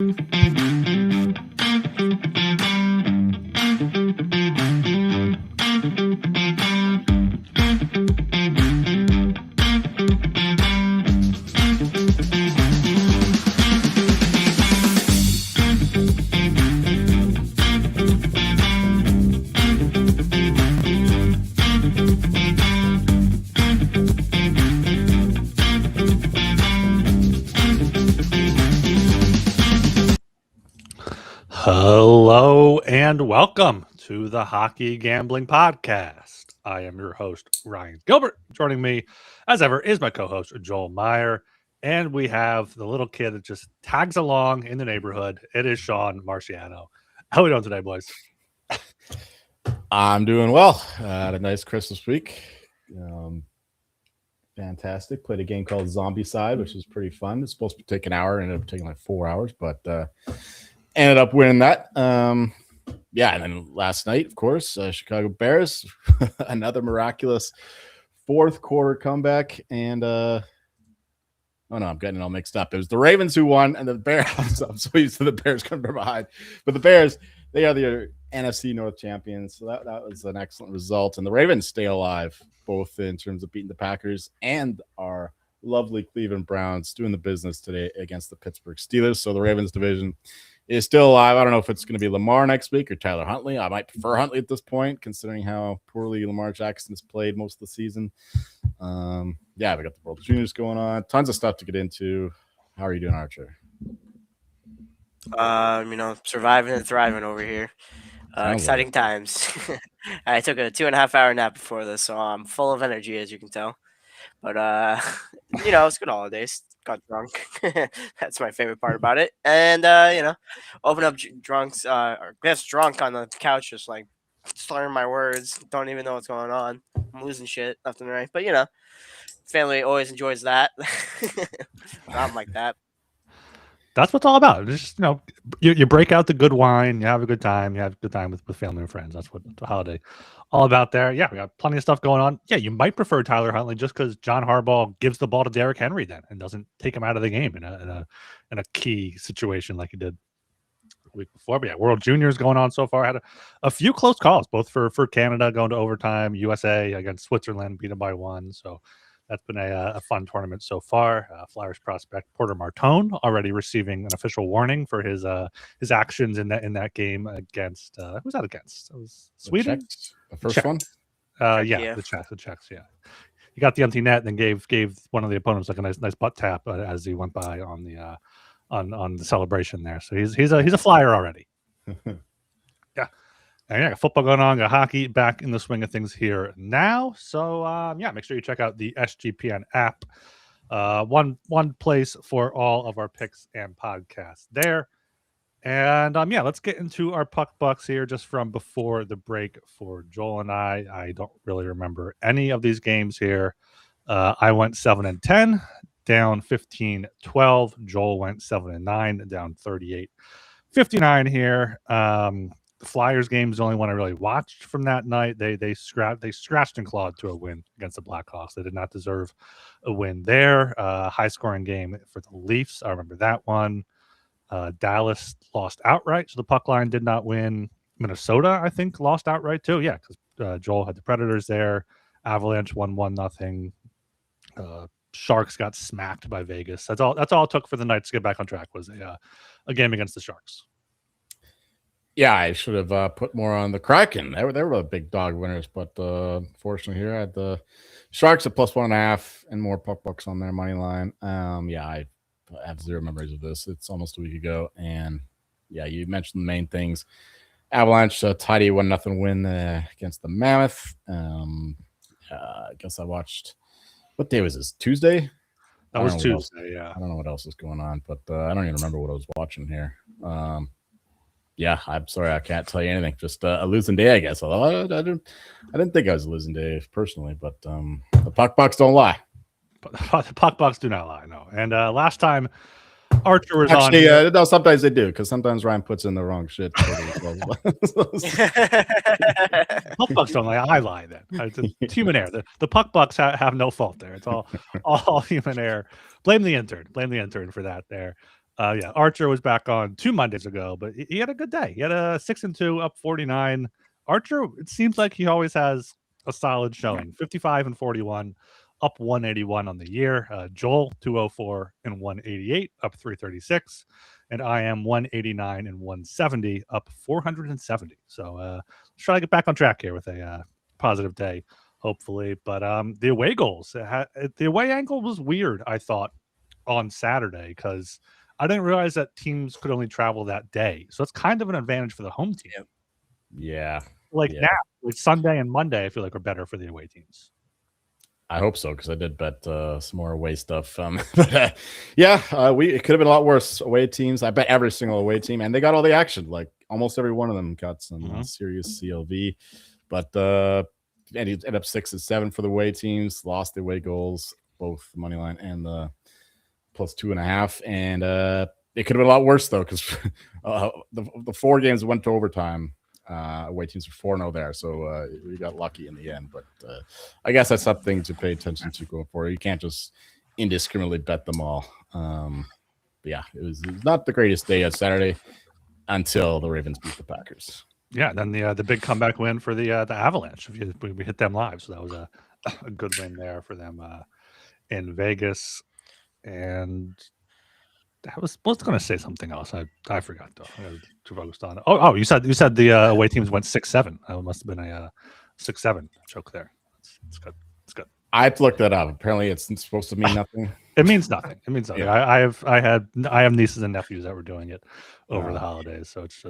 Hello and welcome to the Hockey Gambling Podcast. I am your host, Ryan Gilbert. Joining me, as ever, is my co-host, Joel Meyer. And we have the little kid that just tags along in the neighborhood. It is Sean Marciano. How are we doing today, boys? I'm doing well. Had a nice Christmas week. Fantastic. Played a game called Zombicide, which was pretty fun. It's supposed to take an hour. Ended up taking like 4 hours, but ended up winning that. And then last night, of course, Chicago Bears, another miraculous fourth quarter comeback. And I'm getting it all mixed up. It was the Ravens who won, and the Bears. I'm so used to the Bears coming from behind, but the Bears, they are the NFC North champions. So that was an excellent result. And the Ravens stay alive, both in terms of beating the Packers and our lovely Cleveland Browns doing the business today against the Pittsburgh Steelers. So the Ravens division is still alive. I don't know if it's going to be Lamar next week or Tyler Huntley. I might prefer Huntley at this point, considering how poorly Lamar Jackson has played most of the season. We got the World Juniors going on. Tons of stuff to get into. How are you doing, Archer? Surviving and thriving over here. Exciting times. I took a 2.5 hour nap before this, so I'm full of energy, as you can tell. But, it's good holidays. Got drunk. That's my favorite part about it. And, open up drunk on the couch, just like slurring my words. Don't even know what's going on. I'm losing shit left and right. But, family always enjoys that. I'm like that. That's what it's all about. It's just, you break out the good wine, you have a good time, you have a good time with family and friends. That's what the holiday all about there. Yeah, we got plenty of stuff going on. Yeah, you might prefer Tyler Huntley just because John Harbaugh gives the ball to Derrick Henry then and doesn't take him out of the game in a key situation like he did the week before. But yeah, World Juniors going on so far. Had a few close calls, both for Canada going to overtime, USA against Switzerland, beat them by 1. So that's been a fun tournament so far. Flyers prospect Porter Martone already receiving an official warning for his actions in that game against who's that against? It was Sweden. The first one. The Czechs. Yeah, he got the empty net and then gave one of the opponents like a nice butt tap as he went by on the on the celebration there. So he's a Flyer already. Yeah. And yeah, football going on, got hockey back in the swing of things here now. So make sure you check out the SGPN app. One place for all of our picks and podcasts there. And let's get into our puck bucks here just from before the break for Joel and I. I don't really remember any of these games here. I went 7-10, down 15-12. Joel went 7-9, down 38-59 here. The Flyers game is the only one I really watched from that night. They scratched and clawed to a win against the Blackhawks. They did not deserve a win there. High scoring game for the Leafs. I remember that one. Dallas lost outright, so the puck line did not win. Minnesota, I think, lost outright too. Yeah, because Joel had the Predators there. Avalanche won 1-0. Sharks got smacked by Vegas. That's all it took for the Knights to get back on track was a game against the Sharks. Yeah, I should have put more on the Kraken. They were the big dog winners, but fortunately here I had the Sharks at +1.5 and more puck bucks on their money line. I have zero memories of this. It's almost a week ago, and yeah, you mentioned the main things. Avalanche tidy 1-0 win against the Mammoth. I guess I watched. What day was this? Tuesday. That was Tuesday. Yeah, I don't know what else is going on, but I don't even remember what I was watching here. Yeah, I'm sorry, I can't tell you anything. Just a losing day, I guess. Although I didn't think I was a losing day personally, but the puck bucks don't lie. The puck bucks do not lie, no. And last time Archer was actually, on. No, sometimes they do because sometimes Ryan puts in the wrong shit. Puck bucks don't lie. I lie then. It's human error. The puck bucks have no fault there. It's all human error. Blame the intern for that there. Yeah, Archer was back on 2 Mondays ago, but he had a good day. He had a 6-2, up 49. Archer, it seems like he always has a solid showing. 55 and 41, up 181 on the year. Joel 204 and 188, up 336, and I am 189 and 170, up 470. So let's try to get back on track here with a positive day, hopefully. But the away goals, the away angle was weird, I thought, on Saturday, because I didn't realize that teams could only travel that day. So it's kind of an advantage for the home team. Yeah. Like now, like Sunday and Monday, I feel like are better for the away teams. I hope so, because I did bet some more away stuff. But it could have been a lot worse. Away teams, I bet every single away team, and they got all the action. Like almost every one of them got some serious CLV. But and he ended up 6-7 for the away teams. Lost the away goals, both the money line and the plus 2.5. And it could have been a lot worse though, because the 4 games went to overtime. Away teams were 4-0 there, so we got lucky in the end. But I guess that's something to pay attention to going forward. You can't just indiscriminately bet them all. But yeah, it was not the greatest day on Saturday until the Ravens beat the Packers. Yeah, then the big comeback win for the Avalanche. We hit them live, so that was a good win there for them in Vegas. And I was going to say something else. I forgot though. I was too focused on it. Oh, you said the away teams went 6-7. It must have been a 6-7 joke there. It's good. It's good. I have to look that up. Apparently, it's supposed to mean nothing. It means nothing. It means nothing. Yeah. I have nieces and nephews that were doing it over the holidays, so it's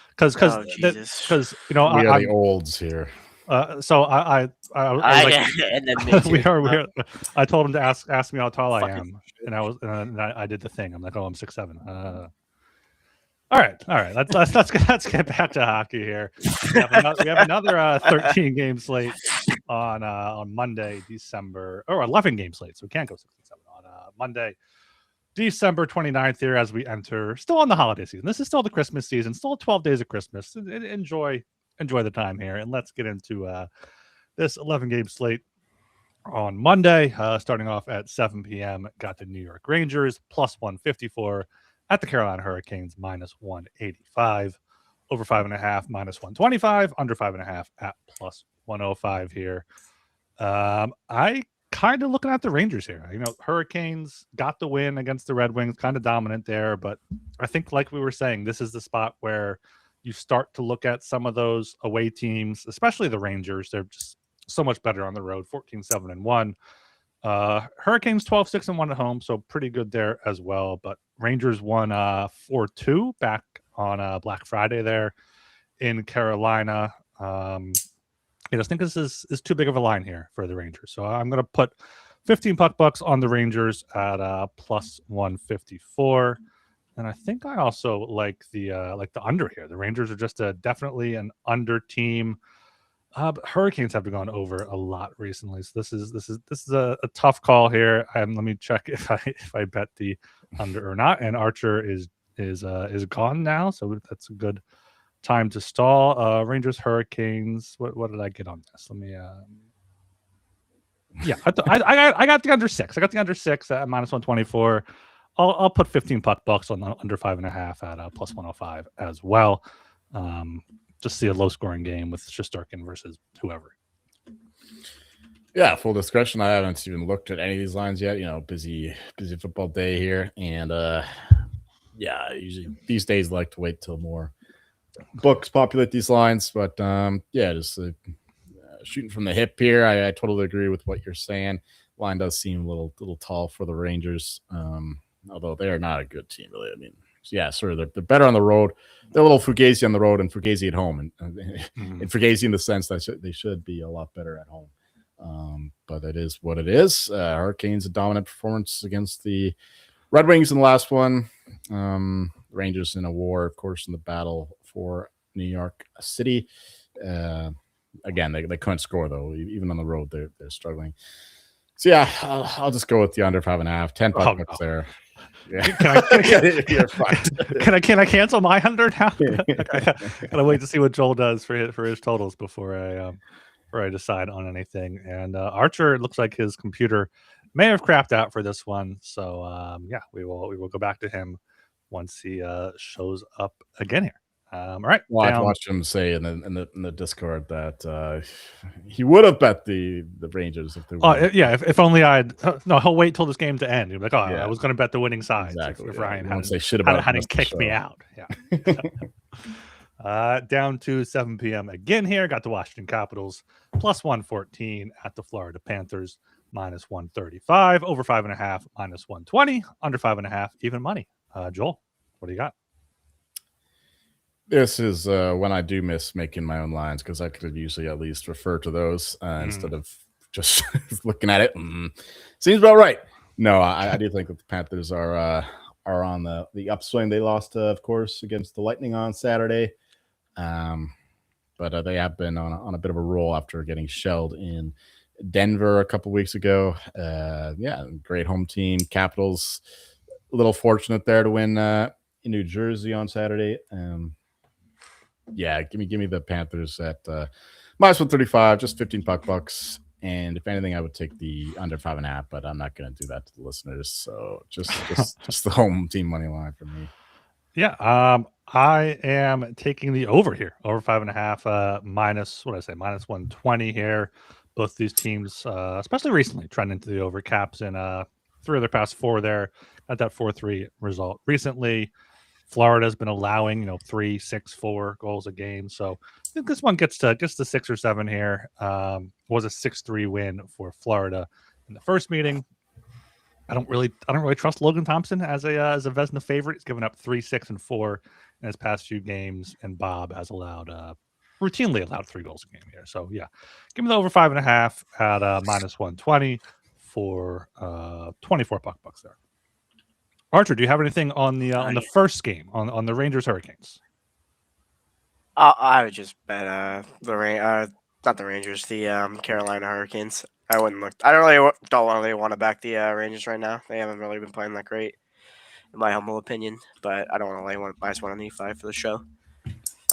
because we are the olds here. So I and then we are. I told him to ask me how tall I am, and I did the thing. I'm like, oh, I'm 6'7". All right. Let's get back to hockey here. We have another 13 game slate on Monday, December, or 11 game slate, so we can't go 6 and 7 on Monday, December 29th here as we enter still on the holiday season. This is still the Christmas season, still 12 days of Christmas. Enjoy the time here, and let's get into this 11 game slate on Monday. Starting off at 7 p.m. got the New York Rangers plus 154 at the Carolina Hurricanes minus 185, over 5.5 minus 125, under 5.5 at plus 105 here. I kind of looking at the Rangers here. Hurricanes got the win against the Red Wings, kind of dominant there, but I think, like we were saying, this is the spot where you start to look at some of those away teams, especially the Rangers. They're just so much better on the road, 14-7-1. Hurricanes 12-6-1 at home, so pretty good there as well. But Rangers won 4-2 back on Black Friday there in Carolina. I just think this is too big of a line here for the Rangers. So I'm going to put 15 bucks on the Rangers at plus 154. And I think I also like the under here. The Rangers are just definitely an under team. But Hurricanes have been going over a lot recently, so this is a tough call here. Let me check if I bet the under or not. And Archer is gone now, so that's a good time to stall. Rangers Hurricanes. What did I get on this? Let me. Yeah, I got the under 6. I got the under 6 at minus 124. I'll put 15 bucks on the under 5.5 at plus 105 as well. Just see a low scoring game with Shesterkin versus whoever. Yeah, full discretion. I haven't even looked at any of these lines yet. Busy football day here, and usually these days like to wait till more books populate these lines. But just shooting from the hip here. I totally agree with what you're saying. Line does seem a little tall for the Rangers, although they are not a good team, really. I mean, yeah, sort of. They're better on the road. They're a little Fugazi on the road and Fugazi at home, and Fugazi in the sense that they should be a lot better at home. But it is what it is. Hurricanes a dominant performance against the Red Wings in the last one. Rangers in a war, of course, in the battle for New York City. Again, they couldn't score though. Even on the road, they're struggling. So yeah, I'll just go with the under 5.5. 10 bucks there. Yeah. Can I cancel my under now? Gotta wait to see what Joel does for his totals before I decide on anything. And Archer, it looks like his computer may have crapped out for this one, so we will go back to him once he shows up again here. All right. Well, I watched him say in the Discord that he would have bet the Rangers if they won. Yeah, if only I'd no, he'll wait till this game to end. He'll be like, I was going to bet the winning side. Exactly. If Ryan hadn't say shit about hadn't kicked me out. Yeah. Down to 7 p.m. again here. Got the Washington Capitals plus 114 at the Florida Panthers minus 135, over 5.5 minus 120, under 5.5 even money. Joel, what do you got? This is when I do miss making my own lines, because I could usually at least refer to those instead of just looking at it. Seems about right. No, I do think that the Panthers are on the upswing. They lost, of course, against the Lightning on Saturday, but they have been on a bit of a roll after getting shelled in Denver a couple weeks ago. Great home team. Capitals a little fortunate there to win in New Jersey on Saturday. Give me the Panthers at minus 135, just $15. And if anything, I would take the under 5.5, but I'm not going to do that to the listeners. So just the home team money line for me. Yeah, I am taking the over here, over 5.5, minus 120 here. Both these teams, especially recently, trending to the over. Caps in 3 of their past 4 there. Got that 4-3 result recently. Florida's been allowing 3, 6, 4 goals a game. So I think this one gets to 6 or 7 here. Was a 6-3 win for Florida in the first meeting. I don't really trust Logan Thompson as a Vezina favorite. He's given up 3, 6, and 4 in his past few games, and Bob has routinely allowed 3 goals a game here. So yeah, give me the over 5.5 at minus 120 for $24 there. Archer, do you have anything on the first game on the Rangers Hurricanes? I would just bet not the Rangers, the Carolina Hurricanes. I wouldn't look. I don't really want to back the Rangers right now. They haven't really been playing that great, in my humble opinion. But I don't want to lay minus 185 for the show.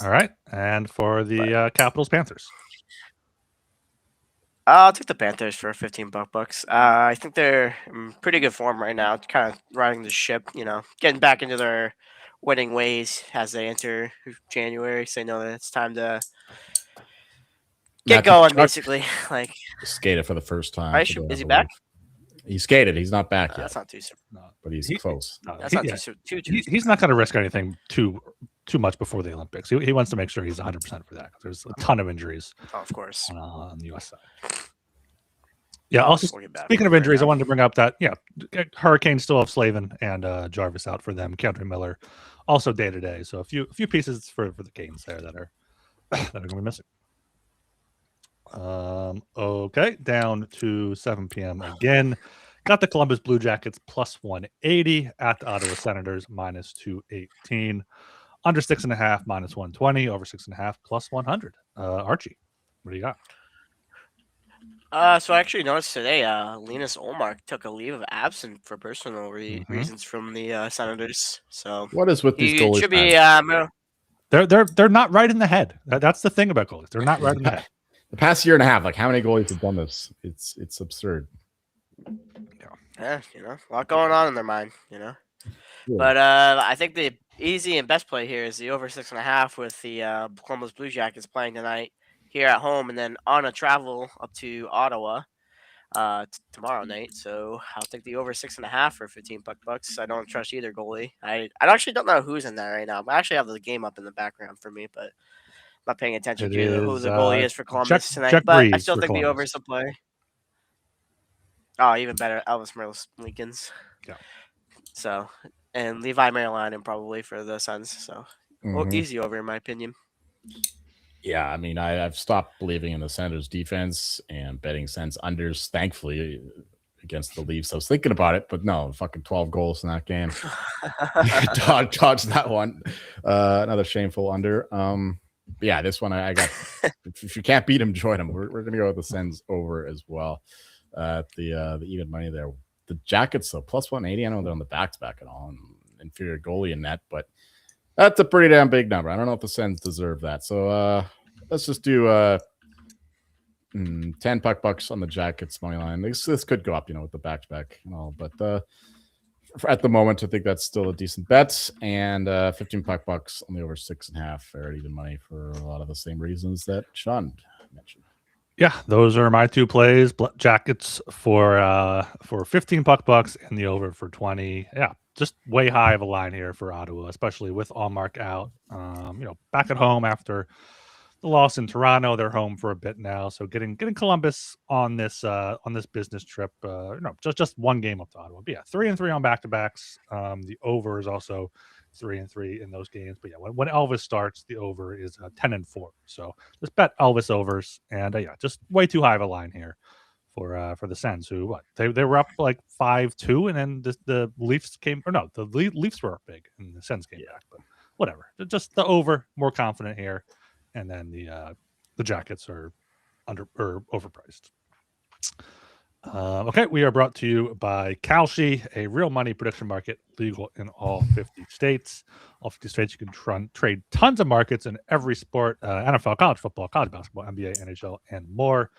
All right, and for the Capitals Panthers. I'll take the Panthers for $15. I think they're in pretty good form right now, kind of riding the ship, getting back into their winning ways as they enter January. So they know that it's time to get going, basically. Like skated for the first time. Is he back? He skated. He's not back yet. That's not too soon. But he's close. That's not too soon. He's not going to risk anything too much before the Olympics. He wants to make sure he's 100% for that. There's a ton of injuries. Oh, of course. On the U.S. side. Yeah. Also, speaking of injuries, I wanted to bring up that Hurricanes still have Slavin and Jarvis out for them. Keandre Miller also day to day. So a few pieces for the Canes there that are going to be missing. Okay, down to 7 p.m. again. Got the Columbus Blue Jackets plus 180 at the Ottawa Senators minus 218. Under 6.5 minus 120. Over 6.5 plus 100. Archie, what do you got? So I actually noticed today, Linus Ullmark took a leave of absence for personal reasons from the Senators. So what is with these goalies? Should be, they're not right in the head. That's the thing about goalies. They're not right in the head. The past year and a half, like how many goalies have done this? It's absurd. Yeah, a lot going on in their mind, Yeah. But I think the easy and best play here is the over 6.5 with the Columbus Blue Jackets playing tonight here at home, and then on a travel up to Ottawa tomorrow night. So I'll take the over 6.5 for $15. I don't trust either goalie. I actually don't know who's in there right now. I actually have the game up in the background for me, but I'm not paying attention to who the goalie is for Columbus tonight. Jack but Breeze I still think Columbus. the over is a play. Oh, even better, Elvis Merzlikins. Yeah. So, and Levi Marilainen probably for the Suns. So, easy over in my opinion. Yeah, I mean, I've stopped believing in the Senators' defense and betting Sens unders, thankfully, against the Leafs. I was thinking about it, but no, fucking 12 goals in that game. Dodged that one. Another shameful under. Yeah, this one I got. If you can't beat them, join them. We're going to go with the Sens over as well. The even money there. The Jackets, though, plus 180. I know they're on the back-to-back and all, and inferior goalie in net, but that's a pretty damn big number. I don't know if the Sens deserve that. So let's just do $10 on the Jackets money line. This could go up, with the back-to-back and all. But at the moment, I think that's still a decent bet. And 15 bucks on the over 6.5, fair even money for a lot of the same reasons that Sean mentioned. Yeah, those are my two plays. Jackets for 15 bucks and the over for 20. Yeah, just way high of a line here for Ottawa, especially with Allmark out. Back at home after the loss in Toronto. They're home for a bit now, so getting Columbus on this business trip. Just one game up to Ottawa. But yeah, 3-3 on back-to-backs. The over is also 3-3 in those games. But yeah, when Elvis starts, the over is 10-4. So just bet Elvis overs, and just way too high of a line here for the Sens, who they were up like 5-2, and then the Leafs came, or no, the Leafs were up big, and the Sens came back. But whatever, just the over, more confident here, and then the Jackets are overpriced. Okay, we are brought to you by Kalshi, a real money prediction market, legal in all 50 states. All 50 states, you can trade tons of markets in every sport: NFL, college football, college basketball, NBA, NHL, and more.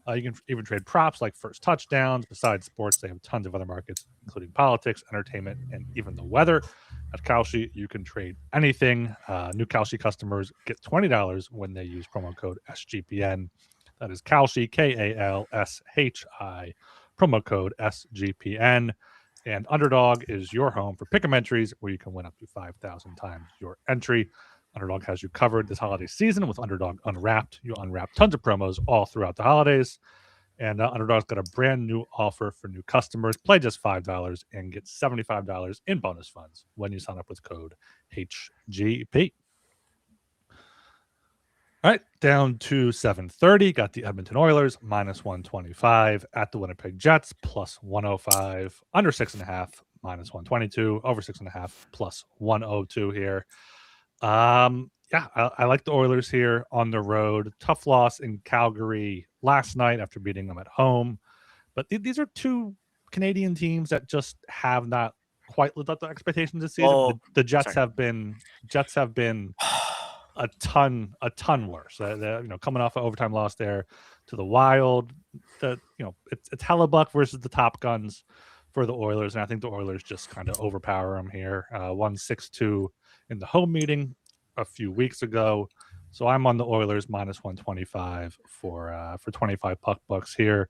You can even trade props like first touchdowns. Besides sports, they have tons of other markets, including politics, entertainment, and even the weather. At Kalshi, you can trade anything. New Kalshi customers get $20 when they use promo code SGPN. That is Kalshi, Kalshi, promo code SGPN. And Underdog is your home for pick'em entries where you can win up to 5,000 times your entry. Underdog has you covered this holiday season with Underdog Unwrapped. You unwrap tons of promos all throughout the holidays. And Underdog's got a brand new offer for new customers. Play just $5 and get $75 in bonus funds when you sign up with code HGP. All right, down to 7:30. Got the Edmonton Oilers -125 at the Winnipeg Jets +105. Under 6.5 -122. Over 6.5 +102 here. I like the Oilers here on the road. Tough loss in Calgary last night after beating them at home. But these are two Canadian teams that just have not quite lived up to expectations this season. The Jets have been a ton worse. Coming off an overtime loss there to the Wild. It's Hellebuck versus the Top Guns for the Oilers, and I think the Oilers just kind of overpower them here. 1-6-2 in the home meeting a few weeks ago. So I'm on the Oilers -125 for 25 bucks here.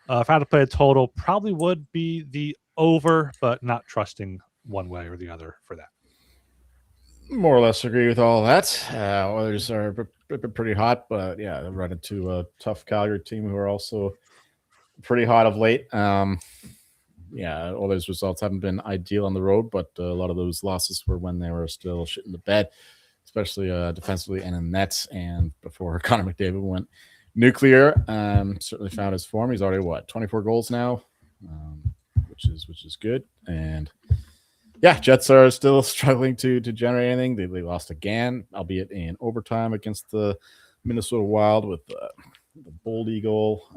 If I had to play a total, probably would be the over, but not trusting one way or the other for that. More or less agree with all that. Oilers are pretty hot, but yeah, they run into a tough Calgary team who are also pretty hot of late. All those results haven't been ideal on the road, but a lot of those losses were when they were still shit in the bed, especially defensively and in nets. And before Connor McDavid went nuclear, certainly found his form. He's already 24 goals now, which is good. And yeah, Jets are still struggling to generate anything. They lost again, albeit in overtime against the Minnesota Wild with the Bold Eagle.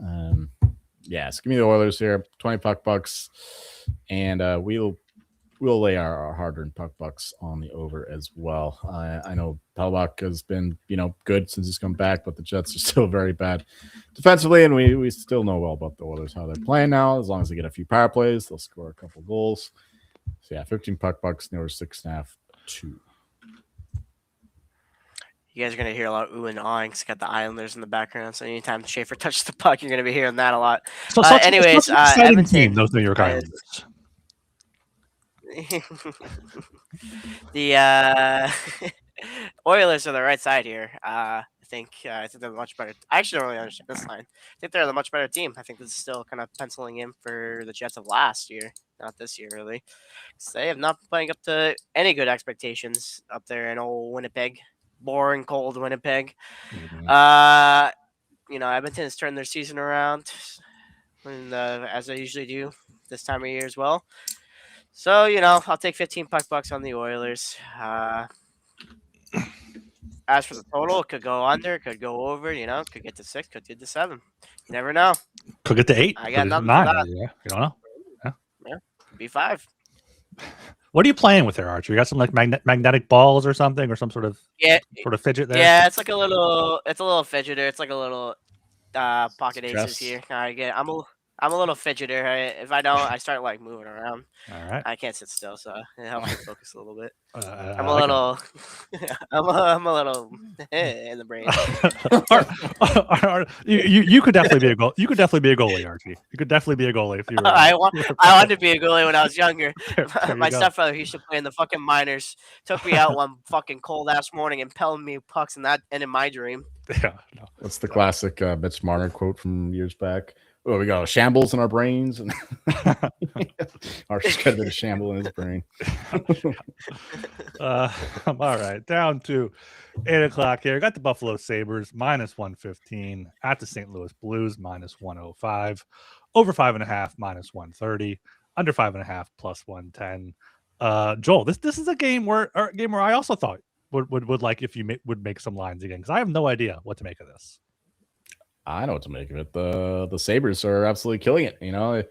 So give me the Oilers here, 20 bucks, and we'll lay our hard-earned bucks on the over as well. I know Hellebuck has been good since he's come back, but the Jets are still very bad defensively, and we still know well about the Oilers, how they're playing now. As long as they get a few power plays, they'll score a couple goals. So yeah, 15 bucks, and over 6.5, 2. You guys are going to hear a lot of ooh and ahhing because got the Islanders in the background. So anytime Schaefer touches the puck, you're going to be hearing that a lot. Anyways, Edmonton, team, those New York Islanders. The Oilers are the right side here. I think they're much better. I actually don't really understand this line. I think they're the much better team. I think this is still kind of penciling in for the Jets of last year, not this year really. So they have not been playing up to any good expectations up there in old Winnipeg. Boring, cold Winnipeg. Mm-hmm. Edmonton has turned their season around, and as they usually do this time of year as well. So I'll take 15 bucks on the Oilers. As for the total, it could go under, it could go over. Could get to 6, could get to 7. You never know. Could get to 8. I got nothing 9. for that. Yeah, you don't know. Yeah, could be 5. What are you playing with there, Archer? You got some like magnetic balls or something, or some sort of fidget there? Yeah, it's a little fidgeter. It's like a little pocket aces here. I'm I'm a little fidgeter. If I don't, I start like moving around. All right. I can't sit still, so it helps me focus a little bit. I I'm a like it. little, I'm a little in the brain. You could definitely be a goal. You could definitely be a goalie, Archie. You could definitely be a goalie if you were. I wanted to be a goalie when I was younger. There My you go. stepbrother, he used to play in the fucking minors. Took me out one fucking cold ass morning and pelted me pucks and in my dream. Yeah. No. That's the classic Mitch Marner quote from years back. Oh, we got a shambles in our brains, and Archie's got a bit of shamble in his brain. All right, down to 8:00 here. Got the Buffalo Sabres -115 at the St. Louis Blues -105, over 5.5 -130, under 5.5 +110. Joel, this is a game where I also thought would like if you would make some lines again, because I have no idea what to make of this. I know what to make of it. The Sabres are absolutely killing it. You know,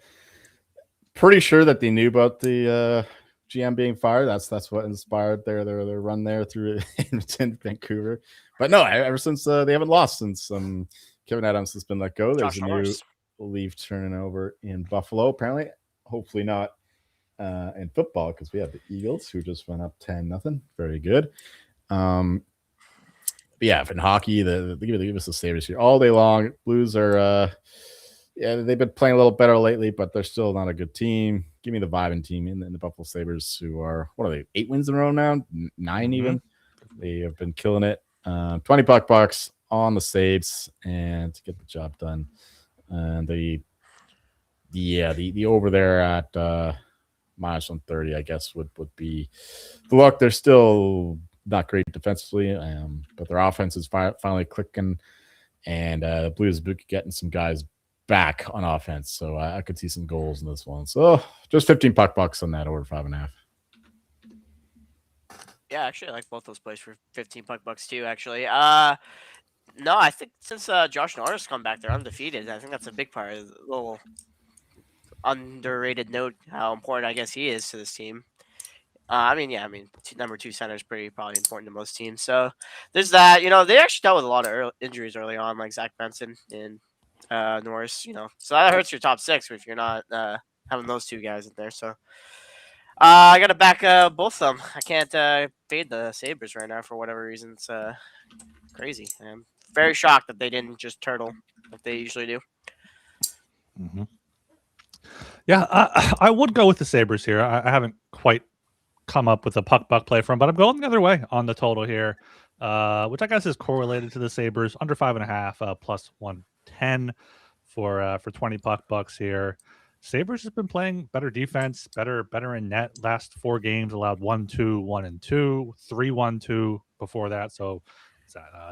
pretty sure that they knew about the GM being fired. That's what inspired their run there through Edmonton, Vancouver. But no, ever since they haven't lost since Kevin Adams has been let go. There's a new leaf turning over in Buffalo. Apparently, hopefully not in football, because we have the Eagles who just went up 10-0. Very good. Yeah, in hockey, they give us the Sabres here all day long. Blues are, they've been playing a little better lately, but they're still not a good team. Give me the vibing team in the Buffalo Sabres, who are, what are they, 8 wins in a row now? 9 even. They have been killing it. 20 bucks on the Sabres and to get the job done. And the over there at -130, I guess would be the luck. They're still not great defensively, but their offense is finally clicking, and the Blues getting some guys back on offense. So I could see some goals in this one. So just 15 bucks on that over 5.5. Yeah, actually, I like both those plays for 15 bucks too. Actually, no, I think since Josh Norris come back, they're undefeated. I think that's a big part. A little underrated note how important I guess he is to this team. Number 2 center is probably important to most teams. So there's that. They actually dealt with a lot of injuries early on, like Zach Benson and Norris. So that hurts your top 6 if you're not having those 2 guys in there. So I got to back both of them. I can't fade the Sabres right now for whatever reason. It's crazy. I'm very shocked that they didn't just turtle like they usually do. Mm-hmm. Yeah, I would go with the Sabres here. I haven't quite come up with a puck play from, but I'm going the other way on the total here, which I guess is correlated to the Sabres, under 5.5 +110 for 20 bucks here. Sabres has been playing better defense, better in net. Last 4 games allowed 1-2, 1-2, 3-1-2 before that. So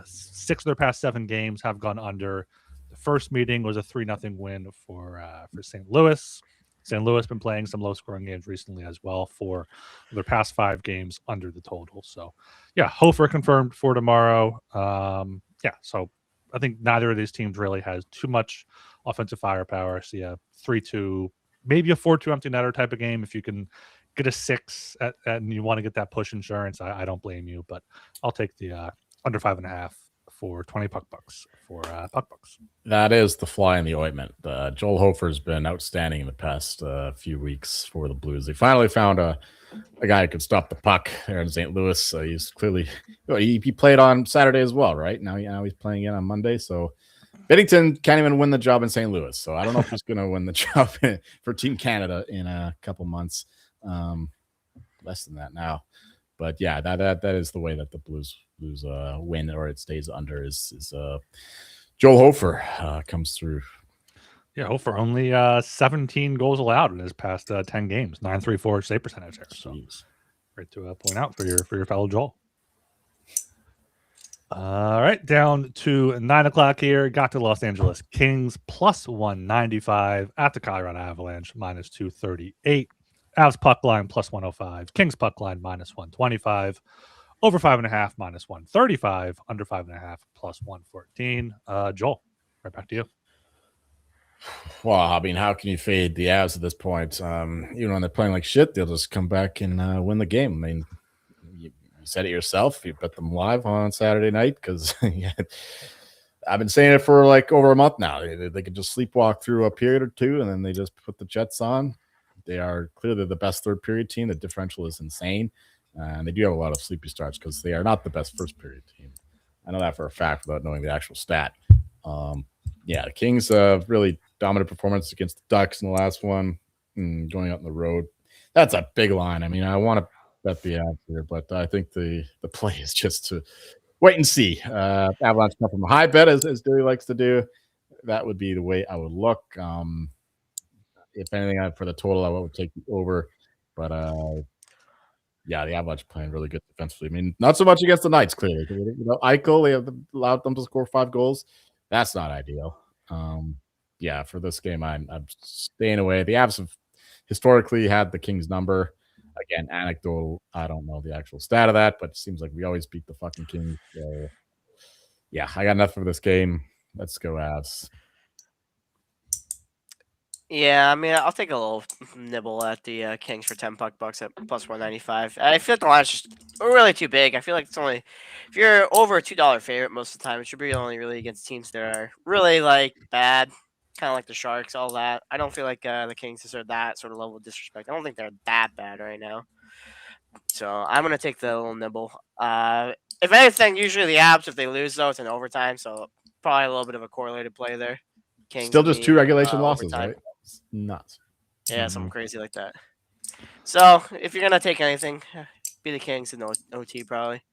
6 of their past 7 games have gone under. The first meeting was a 3-0 win for St. Louis. St. Louis been playing some low-scoring games recently as well for their past 5 games under the total. So, yeah, Hofer confirmed for tomorrow. So I think neither of these teams really has too much offensive firepower. So, yeah, 3-2, maybe a 4-2 empty netter type of game. If you can get a 6 and you want to get that push insurance, I don't blame you. But I'll take the under 5.5 for 20 bucks for puck bucks. That is the fly in the ointment. Joel Hofer has been outstanding in the past few weeks for the Blues. They finally found a guy who could stop the puck there in St. Louis. He's clearly he played on Saturday as well, right? Now he's playing again on Monday. So Binnington can't even win the job in St. Louis. So I don't know if he's going to win the job for Team Canada in a couple months. Less than that now. But yeah, that is the way that the Blues win, or it stays under, is Joel Hofer comes through. Yeah, Hofer only 17 goals allowed in his past 10 games, 9.34 save percentage there. So great to point out for your fellow Joel. All right, down to 9:00 here. Got to Los Angeles Kings +195 at the Colorado Avalanche -238. Avs puck line +105. Kings puck line -125. Over 5.5 -135. Under 5.5 +114. Joel, right back to you. Well, I mean, how can you fade the Avs at this point? Even when they're playing like shit, they'll just come back and win the game. I mean, you said it yourself. You bet them live on Saturday night because I've been saying it for like over a month now. They could just sleepwalk through a period or two, and then they just put the Jets on. They are clearly the best third period team. The differential is insane, and they do have a lot of sleepy starts because they are not the best first period team. I know that for a fact without knowing the actual stat. The Kings really dominant performance against the Ducks in the last one, going out on the road. That's a big line. I mean, I want to bet the odds here, but I think the play is just to wait and see. Avalanche come from a high bet, as Dewey likes to do. That would be the way I would look. If anything, for the total, I would take the over. But the Avalanche playing really good defensively. I mean, not so much against the Knights, clearly. Eichel, they have allowed them to score 5 goals. That's not ideal. For this game, I'm staying away. The Avs have historically had the Kings number. Again, anecdotal. I don't know the actual stat of that, but it seems like we always beat the fucking Kings. So, I got nothing for this game. Let's go Avs. Yeah, I mean, I'll take a little nibble at the Kings for $10 at plus 195. I feel like the line's just really too big. I feel like it's only if you're over a $2 favorite most of the time, it should be only really against teams that are really like bad, kind of like the Sharks, all that. I don't feel like the Kings deserve that sort of level of disrespect. I don't think they're that bad right now. So I'm gonna take the little nibble. If anything, usually the Abs, if they lose though, it's in overtime, so probably a little bit of a correlated play there. Kings Still just 2 regulation losses, overtime. right? It's nuts. Yeah, something crazy like that. So if you're gonna take anything, be the Kings in OT probably.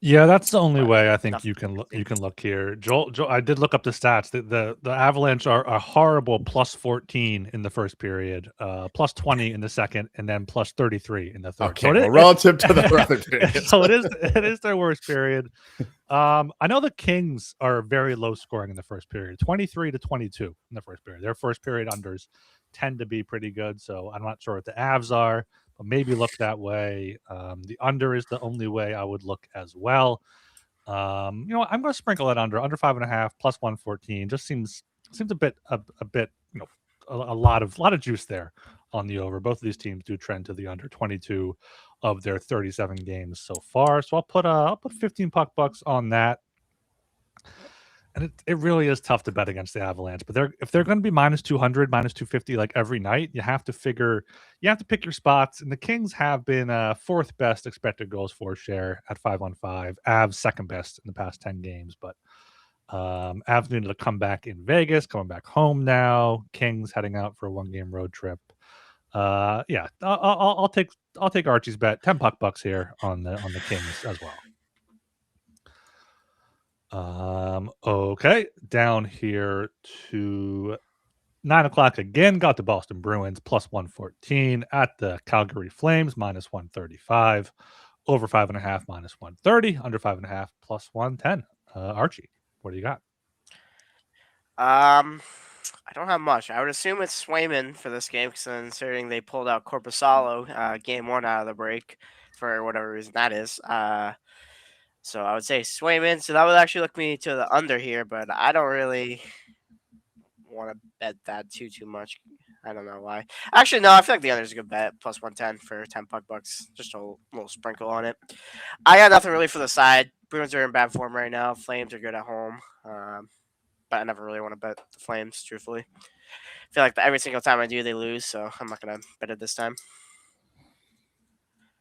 Yeah, that's the only way I think you can look here. Joel, I did look up the stats. The Avalanche are a horrible plus 14 in the first period, plus 20 in the second, and then plus 33 in the third. Okay, so relative to the other period. So it is their worst period. I know the Kings are very low scoring in the first period, 23 to 22 in the first period. Their first period unders tend to be pretty good, so I'm not sure what the Avs are. But maybe look that way. The under is the only way I would look as well. I'm going to sprinkle it under 5.5 plus 114. Just seems a bit a lot of juice there on the over. Both of these teams do trend to the under 22 of their 37 games so far. So I'll put 15 puck bucks on that. And it really is tough to bet against the Avalanche, but if they're going to be minus 200, minus 250 like every night, you have to pick your spots. And the Kings have been 4th best expected goals for share at 5-on-5. Avs 2nd best in the past 10 games, but Avs needed to come back in Vegas, coming back home now. Kings heading out for a 1-game road trip. I'll take Archie's bet, 10 puck bucks here on the Kings as well. Okay, down here to 9 o'clock again. Got the Boston Bruins plus 114 at the Calgary Flames minus 135. Over 5.5 minus 130. Under 5.5 plus 110. Archie, what do you got? I don't have much. I would assume it's Swayman for this game, considering they pulled out Korpisalo game 1 out of the break for whatever reason that is. So I would say Swayman. So that would actually look me to the under here, but I don't really want to bet that too much. I don't know why. Actually, no, I feel like the under is a good bet. Plus 110 for 10 puck bucks. Just a little sprinkle on it. I got nothing really for the side. Bruins are in bad form right now. Flames are good at home. But I never really want to bet the Flames, truthfully. I feel like every single time I do, they lose. So I'm not going to bet it this time.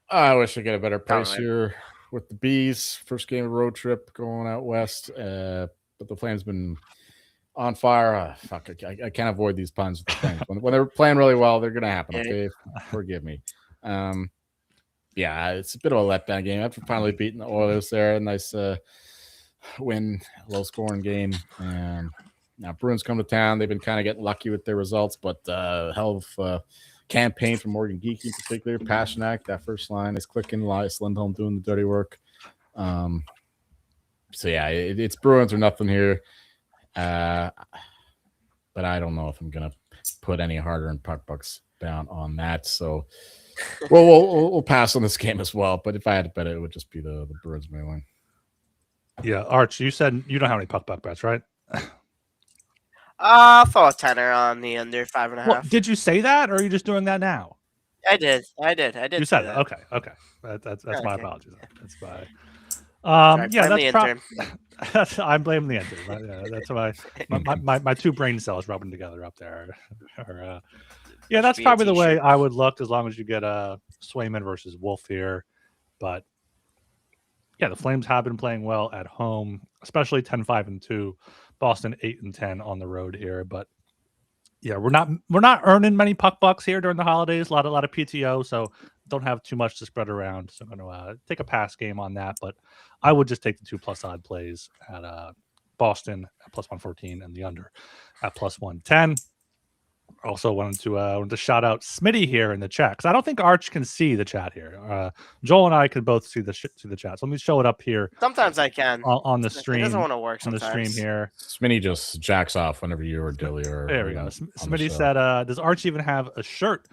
I wish I get a better price here with the Bees. First game of road trip going out west. But the Flames been on fire. I can't avoid these puns with the Flames. When they're playing really well, they're going to happen. Okay, forgive me. It's a bit of a letdown game. After finally beating the Oilers there, a nice win, low scoring game. And now Bruins come to town. They've been kind of getting lucky with their results, but hell of campaign from Morgan Geekie in particular. Pasternak, that first line is clicking. Elias Lindholm doing the dirty work. It's Bruins or nothing here. But I don't know if I'm gonna put any harder in puck bucks down on that. So we'll pass on this game as well. But if I had to bet it, would just be the Bruins may win. Yeah, Arch, you said you don't have any puck bets, right? I'll throw a tenner on the under 5.5. Well, did you say that, or are you just doing that now? I did. You said that. Okay. That's my apologies. That's my. I'm blaming the engine. Right? That's why my two brain cells rubbing together up there. Yeah, that's probably the way I would look as long as you get Swayman versus Wolf here. But yeah, the Flames have been playing well at home, especially 10-5-2. Boston 8-10 on the road here. But yeah, we're not earning many puck bucks here during the holidays. A lot of PTO, so don't have too much to spread around. So I'm going to take a pass game on that. But I would just take the 2+ odd plays at Boston at +114 and the under at +110. Also wanted to shout out Smitty here in the chat because I don't think Arch can see the chat here. Joel and I could both see the chat. So let me show it up here. Sometimes I can on the stream. It doesn't want to work sometimes. On the stream here. Smitty just jacks off whenever you or Dilly or there we go. Smitty said, "Does Arch even have a shirt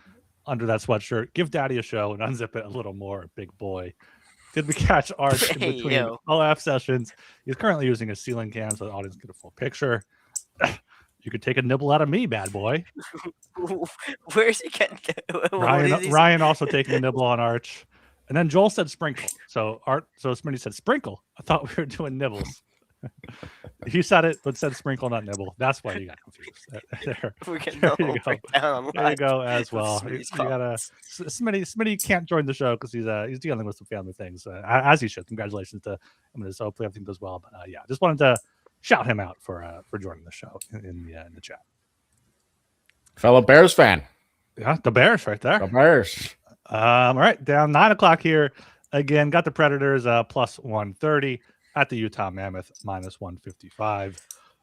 under that sweatshirt? Give Daddy a show and unzip it a little more, big boy." Did we catch Arch in between OF sessions? He's currently using a ceiling cam so the audience get a full picture. You could take a nibble out of me, bad boy. Where's he getting? Ryan also taking a nibble on Arch. And then Joel said sprinkle. So Smitty said sprinkle. I thought we were doing nibbles. He said it, but said sprinkle, not nibble. That's why you got confused. There you go as well. You gotta Smitty can't join the show because he's dealing with some family things, as he should. Congratulations to him. So hopefully everything goes well. But yeah, just wanted to shout him out for joining the show in the chat. Fellow Bears fan. Yeah, the Bears right there. The Bears. All right, down 9 o'clock here. Again, got the Predators +130 at the Utah Mammoth -155.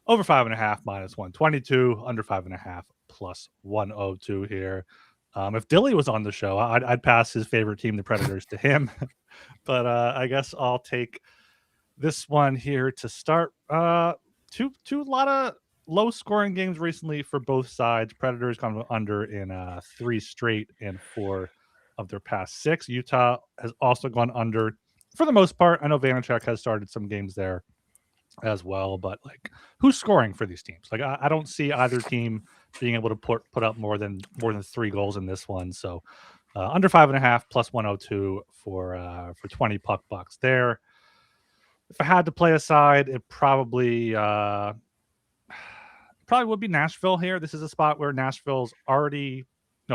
Over 5.5 -122. Under 5.5 +102 here. If Dilly was on the show, I'd pass his favorite team, the Predators, to him. But I guess I'll take this one here to start. Two lot of low scoring games recently for both sides. Predators gone under in 3 straight and 4 of their past 6. Utah has also gone under for the most part. I know Vanacek has started some games there as well, but like, who's scoring for these teams? Like, I don't see either team being able to put up more than 3 goals in this one. So under 5.5 +102 for 20 puck bucks there. If I had to play a side, it probably would be Nashville here. This is a spot where Nashville's already,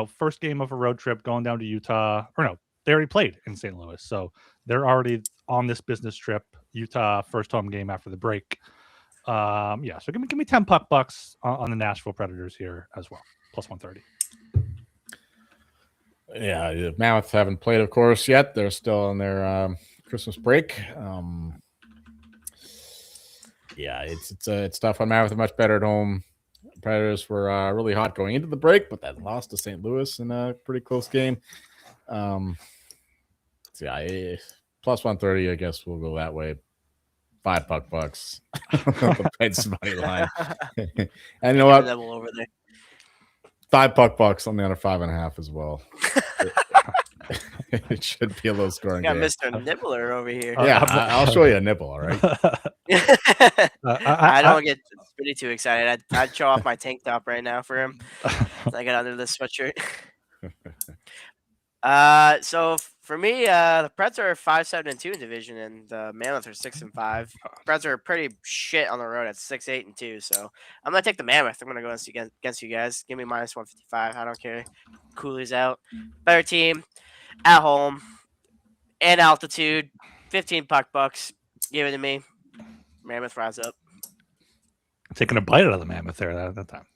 first game of a road trip going down to Utah. Or no, they already played in St. Louis. So they're already on this business trip. Utah, first home game after the break. Yeah, so give me 10 puck bucks on the Nashville Predators here as well. +130. Yeah, the Mammoth haven't played, of course, yet. They're still on their Christmas break. Yeah, it's tough on Mammoth. Much better at home. Predators were really hot going into the break, but then lost to St. Louis in a pretty close game. So yeah, +130. I guess we'll go that way. 5 puck bucks. It's money line. And you know what? Over there. 5 puck bucks on the under 5.5 as well. It should be a low scoring game. Mr. Nibbler over here. Yeah, I'll show you a nibble, all right? I don't get pretty too excited. I'd show off my tank top right now for him. I got under this sweatshirt. So for me, the Preds are 5-7-2 in division, and the Mammoth are 6-5. Preds are pretty shit on the road at 6-8-2. So I'm gonna take the Mammoth. I'm gonna go against you guys. Give me -155. I don't care. Cooley's out. Better team at home and altitude. 15 puck bucks. Give it to me. Mammoth rise up. Taking a bite out of the Mammoth there at that time.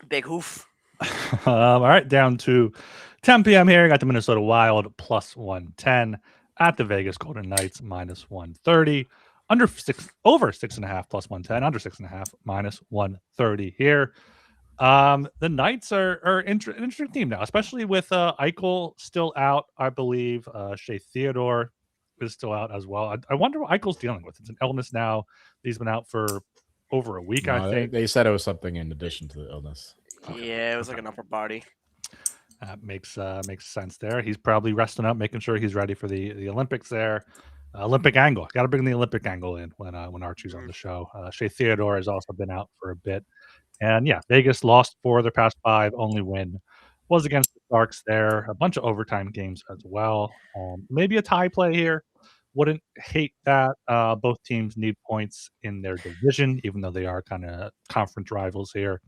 Big hoof. All right, down to 10 p.m. here. Got the Minnesota Wild +110 at the Vegas Golden Knights -130. Over 6.5 +110. Under 6.5 -130 here. The Knights are an interesting team now, especially with Eichel still out. I believe Shea Theodore is still out as well. I wonder what Eichel's dealing with. It's an illness now. He's been out for over a week, I think. They said it was something in addition to the illness. Yeah, it was like an upper body. Makes sense there. He's probably resting up, making sure he's ready for the Olympics there. Olympic angle. Got to bring the Olympic angle in when Archie's on the show. Shea Theodore has also been out for a bit. And yeah, Vegas lost 4 of their past 5. Only win was against the Sharks there. A bunch of overtime games as well. Maybe a tie play here Wouldn't hate that. Both teams need points in their division, even though they are kind of conference rivals here.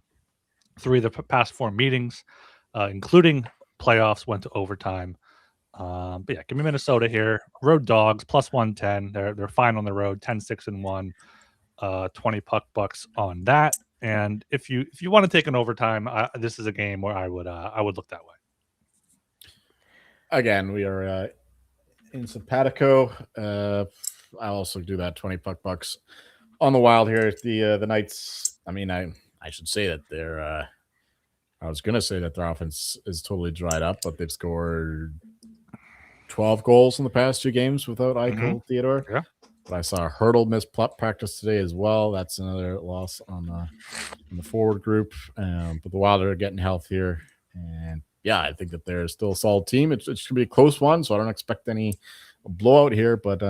3 of the past 4 meetings, including playoffs, went to overtime. But yeah, give me Minnesota here. Road dogs plus 110. They're fine on the road. 10-6-1. 20 puck bucks on that. And if you want to take an overtime, this is a game where I would look that way. Again, we are in simpatico. I'll also do that 20 puck bucks on the Wild here. The Knights. I mean, I should say that they're. I was gonna say that their offense is totally dried up, but they've scored 12 goals in the past 2 games without Eichel, Theodore. Yeah. But I saw Hurdle miss practice today as well. That's another loss on the forward group. But the Wild are getting healthier, and yeah, I think that they're still a solid team. It's going to be a close one, so I don't expect any blowout here. But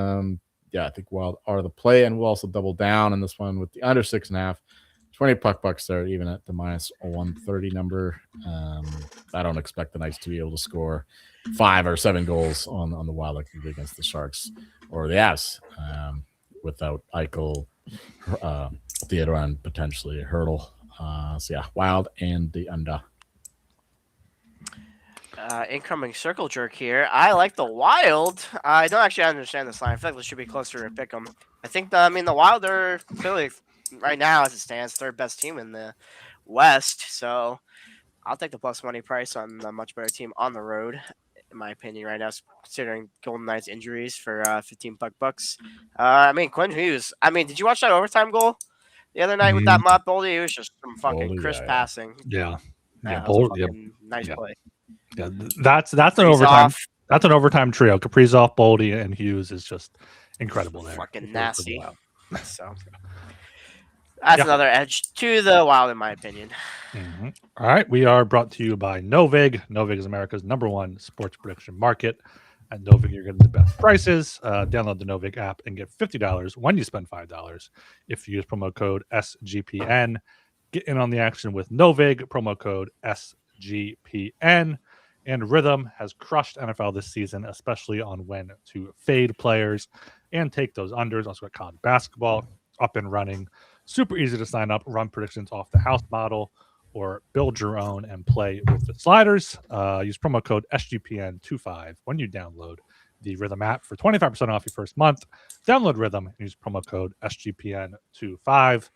yeah, I think Wild are the play, and we'll also double down in this one with the under 6.5. 20 puck bucks there, even at the minus 130 number. I don't expect the Knights to be able to score 5 or 7 goals on the Wild like they did against the Sharks or the Avs without Eichel, Theodore, and potentially Hurdle. So yeah, Wild and the under. Incoming circle jerk here. I like the Wild. I don't actually understand this line. I feel like this should be closer to pick 'em. I think the Wild are clearly right now as it stands 3rd best team in the West. So I'll take the plus money price on a much better team on the road, in my opinion, right now, considering Golden Knights injuries for 15 puck bucks. Quinn Hughes. Did you watch that overtime goal the other night with that Mott Boldy? It was just some fucking crisp passing. Yeah. Nice play. Yeah, that's an overtime. That's an overtime trio. Kaprizov, Boldy, and Hughes is just incredible there. Fucking nasty. So that's another edge to the Wild, in my opinion. Mm-hmm. All right, we are brought to you by Novig. Novig is America's #1 sports prediction market. At Novig, you're getting the best prices. Download the Novig app and get $50 when you spend $5 if you use promo code SGPN. Get in on the action with Novig, promo code SGPN. And Rhythm has crushed NFL this season, especially on when to fade players and take those unders. Also got college basketball up and running. Super easy to sign up, run predictions off the house model, or build your own and play with the sliders. Use promo code SGPN25 when you download the Rhythm app for 25% off your first month. Download Rhythm and use promo code SGPN25.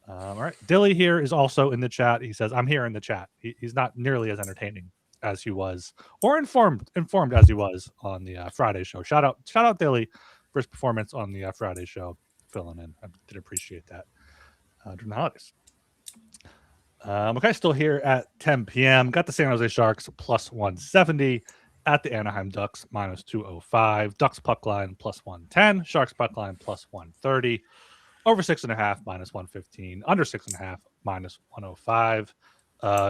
All right. Dilly here is also in the chat. He says, I'm here in the chat. He's not nearly as entertaining as he was, or informed as he was on the Friday show. Shout out Dilly for his performance on the Friday show, filling in. I did appreciate that during the holidays. Okay, still here at 10 p.m. Got the San Jose Sharks plus 170 at the Anaheim Ducks minus 205. Ducks puck line plus 110. Sharks puck line plus 130. Over 6.5 minus 115. Under 6.5 minus 105.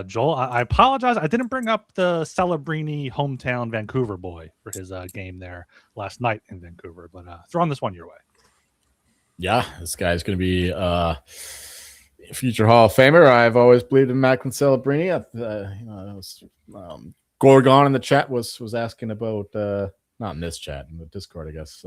Joel, I apologize. I didn't bring up the Celebrini hometown Vancouver boy for his game there last night in Vancouver, but throwing this one your way. Yeah, this guy's going to be future Hall of Famer. I've always believed in Macklin Celebrini. Gorgon in the chat was asking about not in this chat, in the Discord, I guess.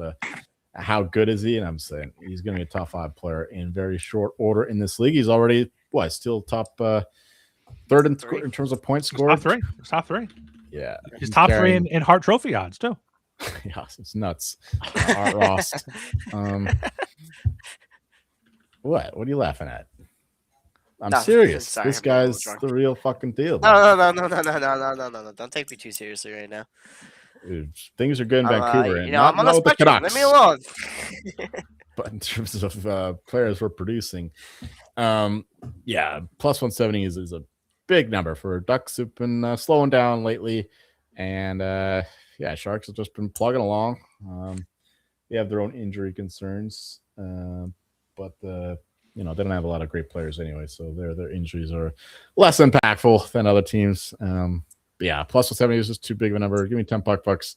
How good is he? And I'm saying he's going to be a top 5 player in very short order in this league. He's already still top 3rd in terms of points scored. Top three. Yeah, he's top 3 in Hart Trophy odds too. Yeah, it's nuts. Art Ross. What are you laughing at? I'm serious. Sorry, this guy's the real fucking deal. No. Don't take me too seriously right now. Dude, things are good in Vancouver. I'm on the spectrum. Leave me alone. But in terms of players we're producing, yeah, plus 170 is a big number for Ducks who've been slowing down lately. And yeah, Sharks have just been plugging along. They have their own injury concerns, but they don't have a lot of great players anyway, so their injuries are less impactful than other teams. But yeah, plus 170 is just too big of a number. Give me 10 bucks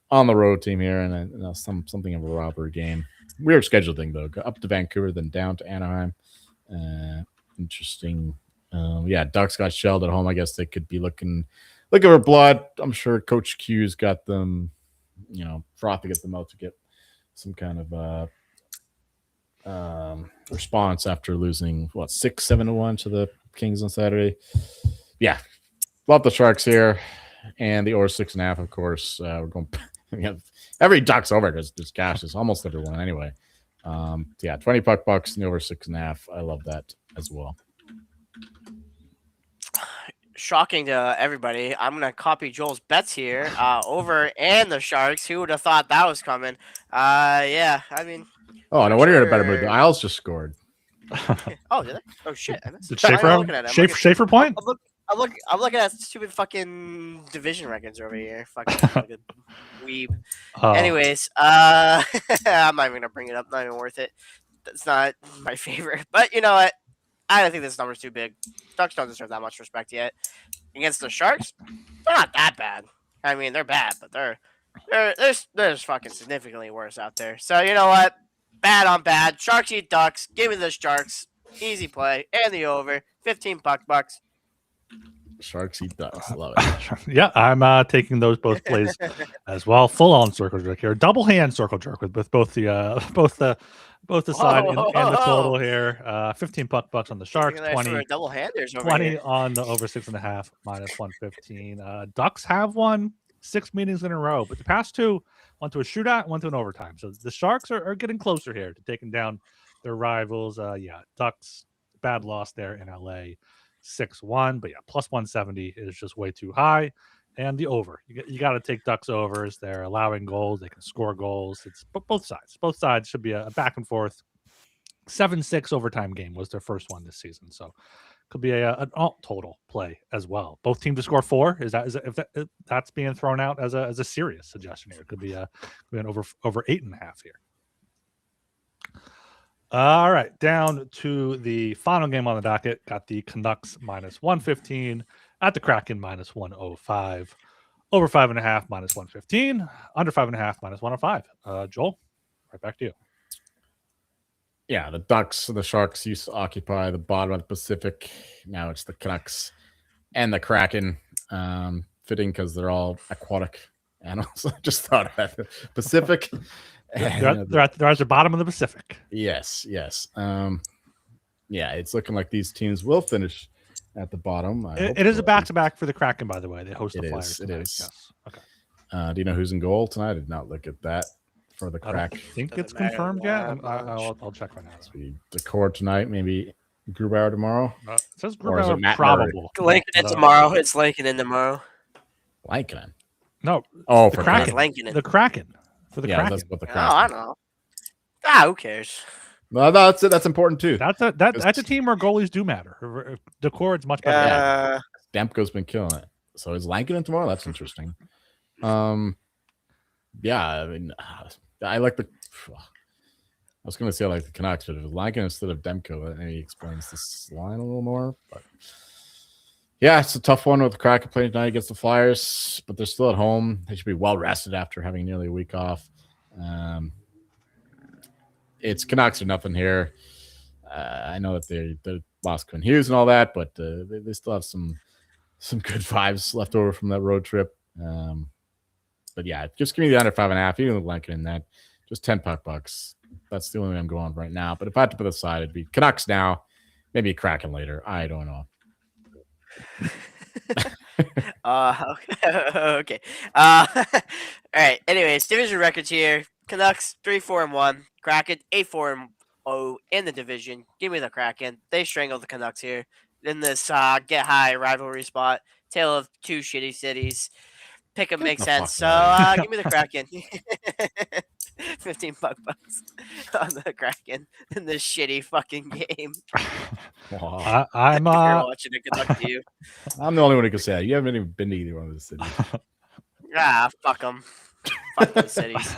on the road team here, and something of a robbery game. Weird schedule thing though. Go up to Vancouver, then down to Anaheim. Interesting. Yeah, Ducks got shelled at home. I guess they could be looking for blood. I'm sure Coach Q's got them, frothing at the mouth to get some kind of response after losing 6-7-1 to the Kings on Saturday. Yeah, love the Sharks here, and the over 6.5. Of course, we're going. Every Ducks over because there's cash is almost everyone anyway. Yeah, $20 and the over 6.5. I love that as well. Shocking to everybody. I'm gonna copy Joel's bets here. Over and the Sharks. Who would have thought that was coming? Yeah, I mean. Oh, no wonder you're in a better mood. The Isles just scored. Oh, did they? Oh shit! I missed. Did Schaefer point? I'm looking at stupid fucking division records over here. Fucking fucking weeb. Anyways, I'm not even gonna bring it up. Not even worth it. That's not my favorite. But you know what? I don't think this number's too big. Ducks don't deserve that much respect yet. Against the Sharks, they're not that bad. I mean, they're bad, but there's fucking significantly worse out there. So you know what? Bad on bad. Sharks eat Ducks. Give me the Sharks. Easy play and the over. $15. Sharks eat Ducks. Love it. Yeah, I'm taking those both plays as well. Full on circle jerk here. Double hand circle jerk with both the side and the total here. $15 on the Sharks. 20 double handers. 20 on the over 6.5 minus 115. Ducks have won 6 meetings in a row, but the past two went to a shootout, went to an overtime. So the Sharks are getting closer here to taking down their rivals. Ducks bad loss there in LA. 6-1, but yeah, plus 170 is just way too high. And the over, you got to take Ducks overs. They're allowing goals. They can score goals. It's both sides. Both sides should be a back and forth 7-6 overtime game was their first one this season. So could be an alt total play as well. Both teams to score 4. If that's being thrown out as a serious suggestion here, it could be an over 8.5 here. All right, down to the final game on the docket. Got the Canucks minus 115 at the Kraken minus 105. Over 5.5 minus 115. Under 5.5 minus 105. Joel, right back to you. Yeah, the Ducks and the Sharks used to occupy the bottom of the Pacific. Now it's the Canucks and the Kraken. Fitting because they're all aquatic animals. I just thought about the Pacific. They're at the bottom of the Pacific. Yes. Yeah, it's looking like these teams will finish at the bottom. It is a back-to-back for the Kraken, by the way. They host the Flyers. It is. Yes. Okay. Do you know who's in goal tonight? I did not look at that for the Kraken. I think it's confirmed yet. I'll check right now. Decor tonight, maybe Grubauer tomorrow. It says Grubauer probable. Lincoln tomorrow. It's Lincoln tomorrow. Lincoln. No. Oh, the for Kraken. The Kraken. For the Kraken. That's what the Kraken. Oh, I know. Who cares? No, that's important too. That's a team where goalies do matter. Decor is much better. Demko's been killing it. So is Lankinen tomorrow? That's interesting. Yeah, I mean, I like the. I was going to say I like the Canucks, but if it's Lankinen instead of Demko, that maybe explains this line a little more. But yeah, it's a tough one with the Kraken playing tonight against the Flyers, but they're still at home. They should be well rested after having nearly a week off. It's Canucks or nothing here. I know that they lost Quinn Hughes and all that, but they still have some good vibes left over from that road trip. But yeah, just give me the under 5.5. Even with Lincoln in that, just $10. That's the only way I'm going right now. But if I had to put aside, it'd be Canucks now, maybe Kraken later. I don't know. Okay. All right. Anyways, division records here. Canucks 3-4-1. Kraken 8-4-0 in the division. Give me the Kraken. They strangled the Canucks here in this get high rivalry spot. Tale of two shitty cities. Pick 'em makes sense. So give me the Kraken. $15 on the Kraken in this shitty fucking game. Wow. I'm watching it. Good luck to you. I'm the only one who can say that. You haven't even been to either one of those cities. Fuck them. Fuck those cities.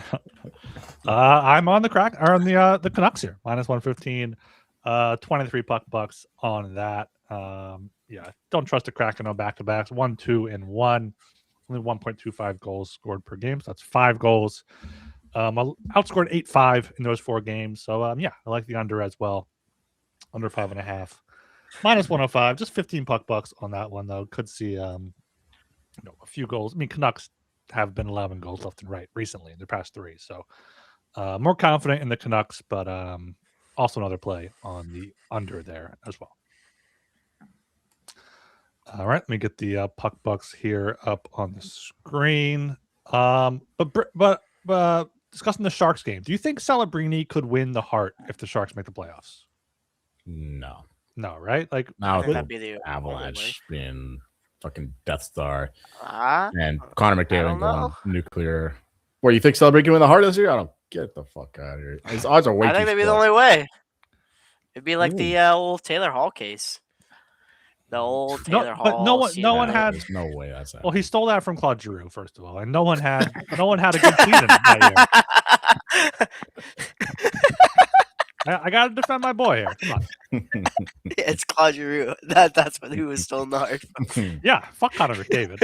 I'm on the the Canucks here. Minus 115. $23 on that. Yeah, don't trust the Kraken on back-to-backs. 1, 2, and 1. Only 1.25 goals scored per game. So that's 5 goals. I outscored 8-5 in those 4 games. So yeah, I like the under as well. Under 5.5. Minus 105. Just $15 on that one though. Could see a few goals. I mean, Canucks have been allowing goals left and right recently in their past 3. So More confident in the Canucks, but also another play on the under there as well. All right, let me get the puck bucks here up on the screen. But discussing the Sharks game, do you think Celebrini could win the Hart if the Sharks make the playoffs? No, right? Like now I think that'd be the Avalanche being fucking Death Star Ah, and Connor I McDavid don't know. going nuclear. Where you think Celebrini can win the Hart this year? I don't get the fuck out of here. His odds are way I too think that'd be the small. only way. It'd be like Ooh. the old Taylor Hall case. The old Taylor Hall. but no one Yeah, had. There's no way that's Well, he happening. stole that from Claude Giroux, first of all, and no one had a good season that year. I got to defend my boy here. Come on. It's Claude Giroux. That's what he was stolen the Hart from. Yeah, fuck Connor McDavid.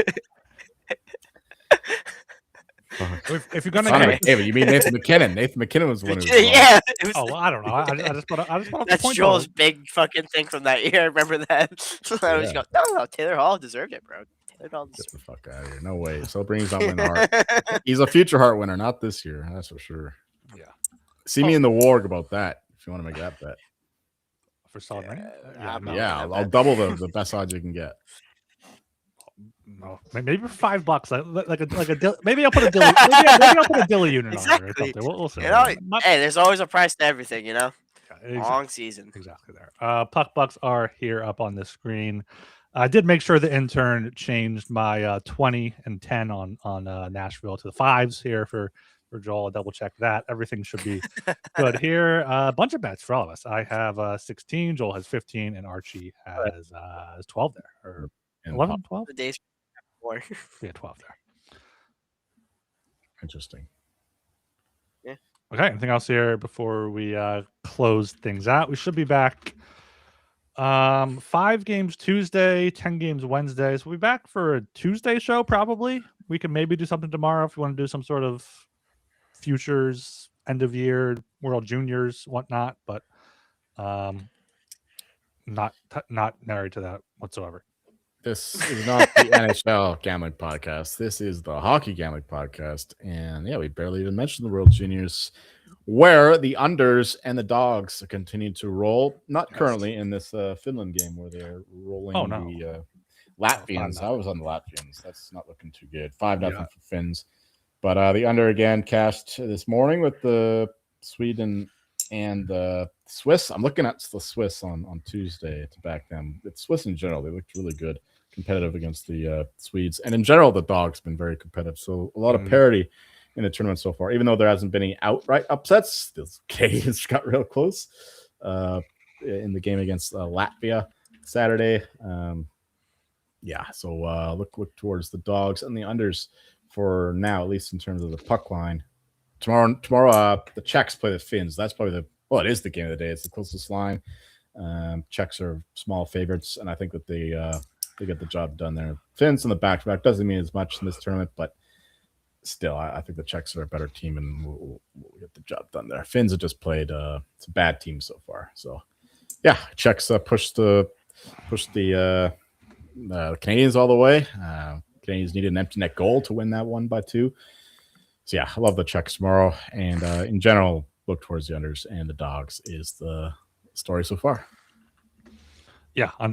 If you're gonna Connor get McDavid, you mean Nathan McKinnon? Nathan McKinnon was the one who was Yeah. It was, oh, well, I don't know. I just put up the that's point. Joel's big fucking thing from that year. I remember that. I was Yeah. going, no, Taylor Hall deserved it, bro. Taylor Hall Get deserved the fuck out of here. No way. Celebrini's not winning the Hart. it. He's a future Hart winner, not this year. That's for sure. Yeah. See me in the warg about that if you want to make that bet. For Celebrini. I'm not Yeah, making that I'll bet. double the best odds you can get. No, maybe for $5. Maybe I'll put a dilly. Maybe I'll put a dilly unit on it or Exactly. something. We'll see. You know, Not- hey, there's always a price to everything, you know? exactly. Long season. Exactly there. Puck bucks are here up on the screen. I did make sure the intern changed my 20 and 10 on Nashville to the 5s here for Joel. I'll double check that. Everything should be good here. A bunch of bets for all of us. I have 16. Joel has 15, and Archie has 12 there, or And 11, 12. The days before. Yeah, 12 there. Interesting. Okay, anything else here before we close things out? We should be back 5 games Tuesday, 10 games Wednesday. So we'll be back for a Tuesday show probably. We can maybe do something tomorrow if you want to do some sort of futures, end of year, World Juniors, whatnot, but not married to that whatsoever. This is not the NHL gambling podcast. This is the hockey gambling podcast. And yeah, we barely even mentioned the World Juniors, where the unders and the dogs continue to roll. Not currently in this Finland game where they're rolling the Latvians. I was on the Latvians. That's not looking too good. 5-0 for Finns. But the under again cashed this morning with the Sweden and the Swiss. I'm looking at the Swiss on Tuesday to back them. It's Swiss in general. They looked really good, competitive against the Swedes. And in general, the dogs been very competitive. So a lot of parity in the tournament so far. Even though there hasn't been any outright upsets, this Canadians got real close in the game against Latvia Saturday. So look towards the dogs and the unders for now, at least in terms of the puck line. Tomorrow, the Czechs play the Finns. That's probably it is the game of the day. It's the closest line. Czechs are small favorites, and I think that they get the job done there. Finns in the back-to-back doesn't mean as much in this tournament, but still, I think the Czechs are a better team, and we'll get the job done there. Finns have just played it's a bad team so far. So, yeah, Czechs push the Canadians all the way. Canadians needed an empty net goal to win that 1-2. So yeah, I love the Czechs tomorrow, and in general, look towards the unders and the dogs is the story so far. Yeah, I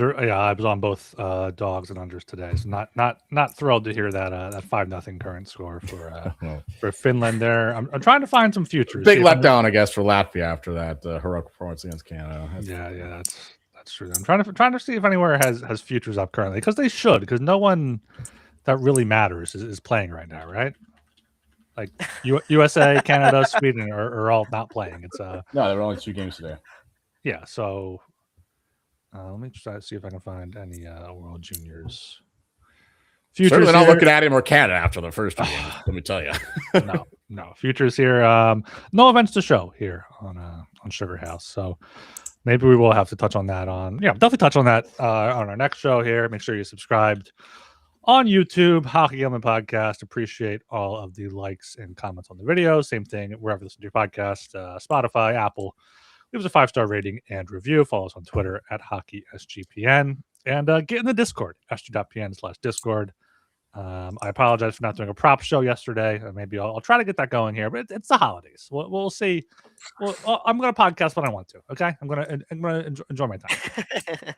was on both dogs and unders today. So not thrilled to hear that 5-0 current score for Finland. There, I'm trying to find some futures. Big letdown, I guess, for Latvia after that heroic performance against Canada. That's true. I'm trying to see if anywhere has futures up currently, because they should, because no one that really matters is playing right now, right? Like USA, Canada, Sweden are all not playing. It's no, there were only 2 games today. Yeah, so let me try to see if I can find any World Juniors futures. Certainly not looking at him or Canada after the first 2 games. Let me tell you. No futures here. No events to show here on Sugar House. So maybe we will have to touch on that definitely touch on that on our next show here. Make sure you're subscribed on YouTube, Hockey Gambling Podcast. Appreciate all of the likes and comments on the video. Same thing wherever you listen to your podcast, Spotify, Apple. Leave us a 5-star rating and review. Follow us on Twitter at HockeySGPN. And get in the Discord, sg.pn/Discord. I apologize for not doing a prop show yesterday. Maybe I'll try to get that going here, but it's the holidays. We'll see. Well, I'm going to podcast when I want to. Okay, I'm going to enjoy my time.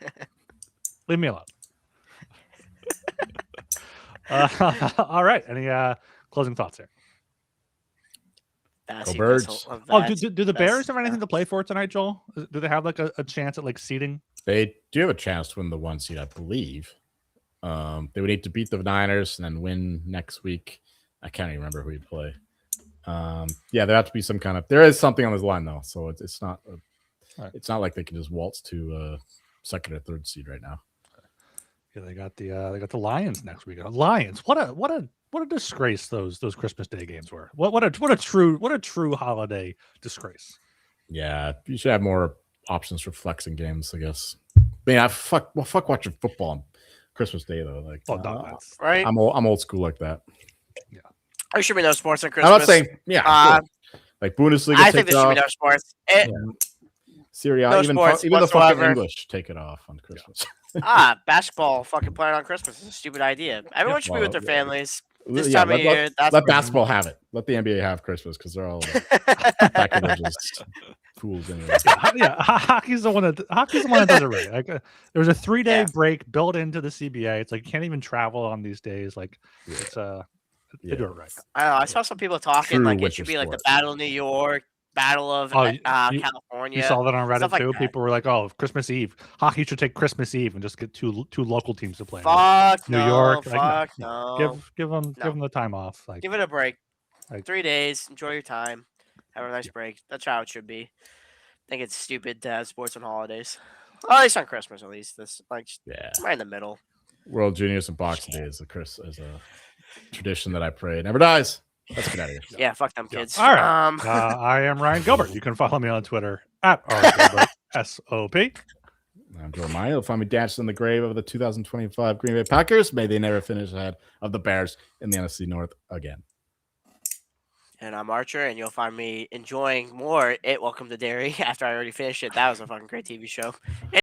Leave me alone. All right. Any closing thoughts here? Go Birds. Do the Bears have anything to play for tonight, Joel? Do they have like a chance at like seeding? They do have a chance to win the 1 seed, I believe. They would need to beat the Niners and then win next week. I can't even remember who we play. Yeah, there have to be some kind of. There is something on this line though, so it's not. It's not like they can just waltz to second or third seed right now. Yeah, they got the Lions next week. Lions, what a disgrace those Christmas Day games were. What a true holiday disgrace. Yeah, you should have more options for flexing games, I guess. But yeah, fuck watching football on Christmas Day though. Like, right? I'm old school like that. Yeah, there should be no sports on Christmas. I'm not saying, like Bundesliga. I think there should be no sports. Serie A, no even sports the fucking whatsoever. English take it off on Christmas. Basketball fucking playing on Christmas is a stupid idea. Everyone should be with their families. This Yeah, time of year, let basketball have it. Let the NBA have Christmas because they're all just fools anyway. Hockey's the one that does it right. Like, there was a 3-day break built into the CBA. It's like you can't even travel on these days. Like it's they do it right. I don't know. I saw some people talking True like it winter should be like the sport. Battle of New York, Battle of California. You saw that on Reddit stuff like too. that. People were like, "Oh, Christmas Eve. Hockey should take Christmas Eve and just get two local teams to play." Fuck New no, York. fuck Like, no. Give them the time off. Like, Give it a break. Like- 3 days. Enjoy your time. Have a nice break. That's how it should be. I think it's stupid to have sports on holidays. Well, at least on Christmas, at least. This right in the middle. World Juniors and Boxing Day is a tradition that I pray never dies. Let's get out of here. Yeah, fuck them kids. All right. I am Ryan Gilbert. You can follow me on Twitter at @RGilbertSOP. I'm Joe Meyer. You'll find me dancing in the grave of the 2025 Green Bay Packers. May they never finish ahead of the Bears in the NFC North again. And I'm Archer, and you'll find me enjoying more Welcome to Derry after I already finished it. That was a fucking great TV show.